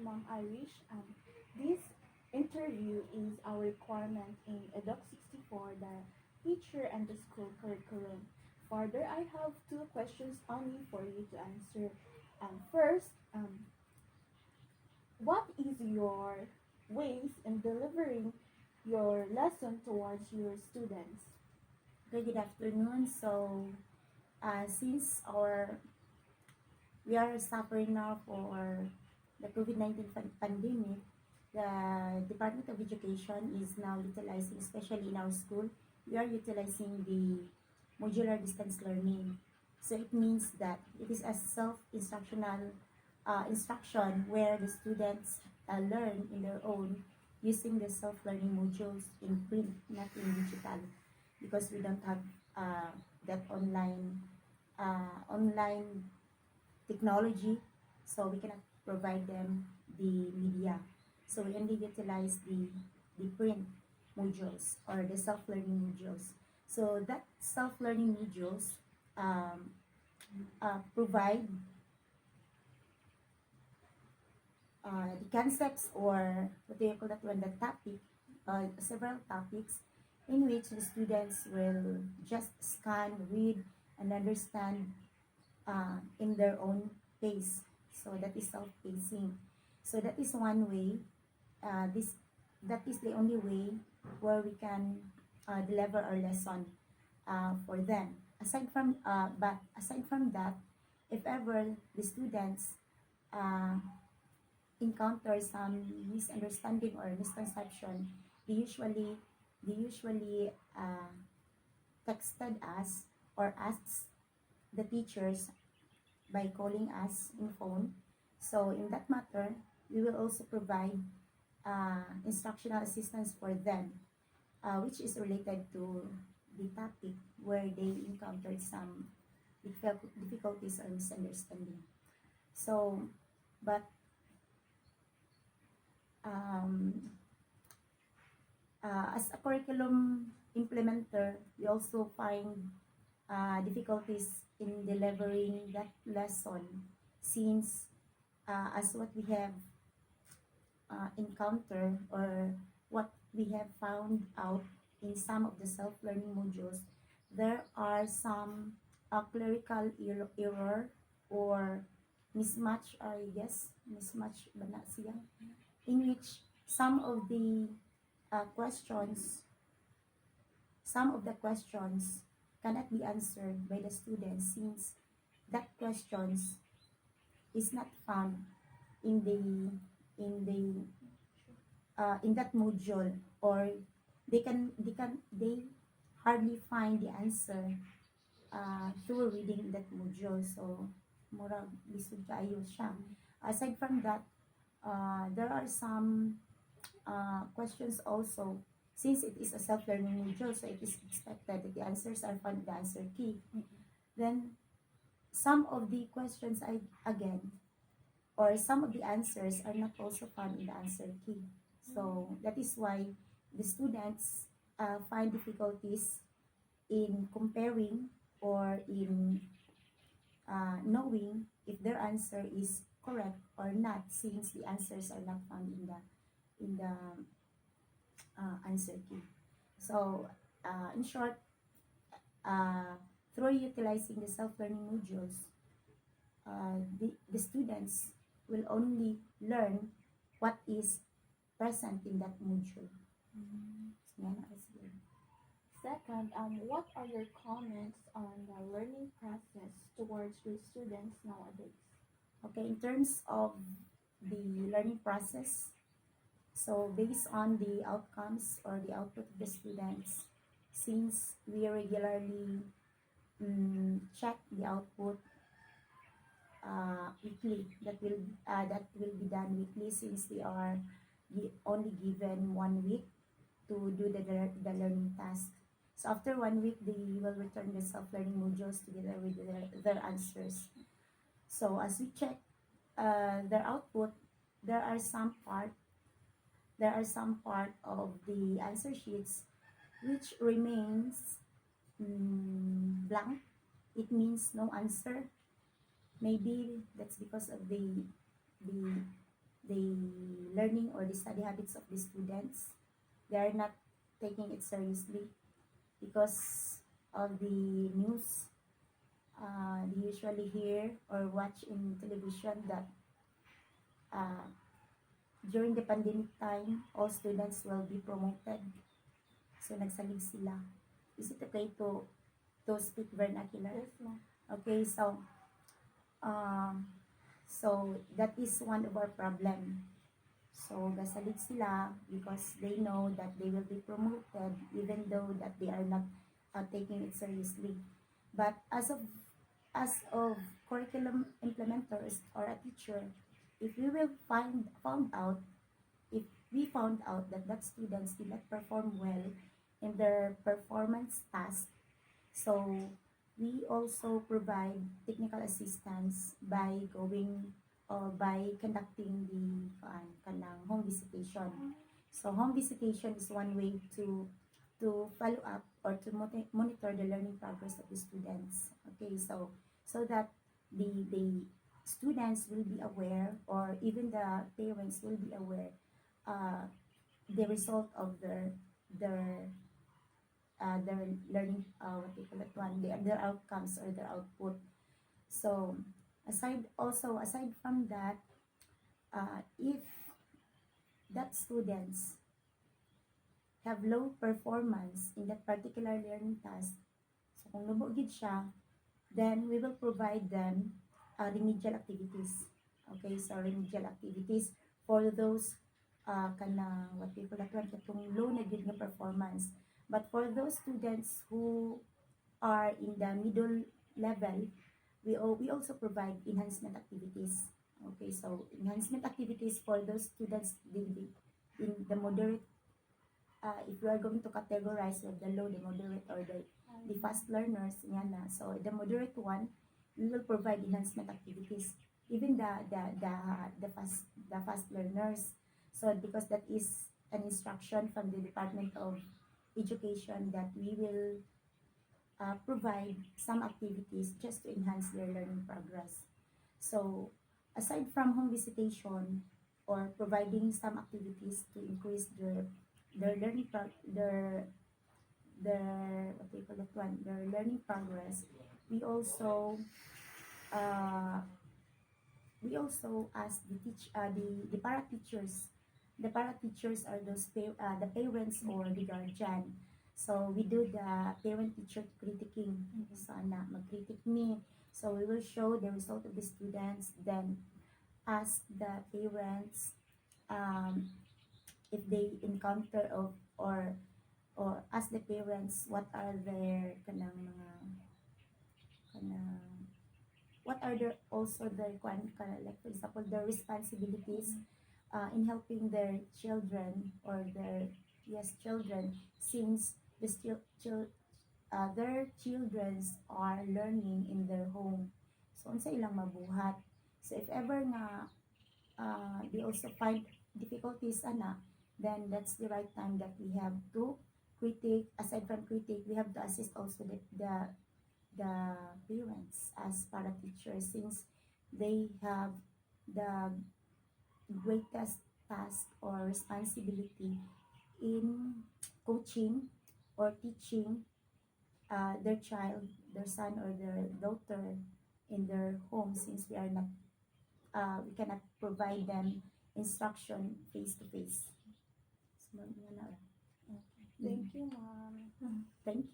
Ma'am Irish. This interview is our requirement in Educ 64, the teacher and the school curriculum. Further, I have two questions only for you to answer. First, what is your ways in delivering your lesson towards your students? Okay, good afternoon. Since we are suffering now for the COVID-19 pandemic, the Department of Education is now utilizing, especially in our school, we are utilizing the modular distance learning. So it means that it is a self-instructional instruction where the students learn in their own using the self-learning modules in print, not in digital, because we don't have that online technology, so we cannot provide them the media. So we only utilize the print modules or the self-learning modules. So that self-learning modules provide the concepts, or what do you call that one, the topic, several topics in which the students will just scan, read, and understand in their own pace. So that is self-pacing. So that is one way. This that is the only way where we can deliver our lesson for them. Aside from that, if ever the students uh, encounter some misunderstanding or misconception, they usually they usually texted us or asked the teachers by calling us in phone. So in that matter, we will also provide instructional assistance for them, which is related to the topic where they encountered some difficulties or misunderstanding. So, but um, as a curriculum implementer, we also find difficulties in delivering that lesson, since as what we have encountered, or what we have found out in some of the self-learning modules, there are some clerical error or mismatch, I guess, mismatch ba na siya? In which questions, some of the questions cannot be answered by the students, since that questions is not found in in that module, or they hardly find the answer through reading that module. So murag lisod kaayo siya. Aside from that, there are some questions also, since it is a self-learning module, so it is expected that the answers are found in the answer key. Then some of the questions again, or some of the answers are not also found in the answer key. So that is why the students find difficulties in comparing, or in knowing if their answer is correct or not, since the answers are not found in the answer key. So in short, uh, through utilizing the self-learning modules, the students will only learn what is present in that module. So, yan, Second, what are your comments on the learning process towards your students nowadays? okay, in terms of the learning process, so based on the outcomes or the output of the students, since we regularly check the output weekly, that will be done weekly, since we are only given 1 week to do the learning task. So after 1 week, they will return the self-learning modules together with their answers. So as we check their output, there are some part of the answer sheets which remains blank. It means no answer. Maybe that's because of the the learning or the study habits of the students. They are not taking it seriously because of the news. They usually hear or watch in television that uh, during the pandemic time, all students will be promoted. So nagsalig sila. Is it okay to speak vernacular? Yes, ma'am. Okay, um, so that is one of our problem. So gasalig sila because they know that they will be promoted even though that they are not taking it seriously. But as of curriculum implementers or a teacher, if we will found out if we found out that students did not perform well in their performance task, so we also provide technical assistance by going or by conducting the kanang home visitation. So home visitation is one way to follow up or to monitor the learning progress of the students. Okay, so that the students will be aware or even the parents will be aware uh, the result of their learning, what do you call that one, their outcomes or their output. So aside from that, if that students have low performance in that particular learning task, so kung nabugid siya, then we will provide them remedial activities. Okay, so remedial activities for those what we call that one, katong low na gid nga performance. But for those students who are in the middle level, we also provide enhancement activities. Okay, so enhancement activities for those students in the moderate, if we are going to categorize with the low, the moderate, or the fast learners, yan na. So the moderate one, we will provide enhancement activities. Even the fast learners. So because that is an instruction from the Department of Education that we will provide some activities just to enhance their learning progress. So, aside from home visitation or providing some activities to increase their learning their what do you call that one, their learning progress, we also uh, we also ask the para teachers. The para teachers are the parents or the guardian. So we do the parent teacher critiquing. So anak mag-critic me. So we will show the result of the students, then ask the parents um, if they encounter of or ask the parents what are their kanang mga kanang what are the also their like for example their responsibilities in helping their children or their since their childrens are learning in their home, so unsa ilang mabuhat. So if ever nga they also find difficulties ana, then that's the right time that we have to critique. Aside from critique, we have to assist also the parents as para teachers, since they have the greatest task or responsibility in coaching or teaching their child, their son or their daughter in their home, since we cannot provide them instruction face to face. So, Thank you, ma'am. thank you.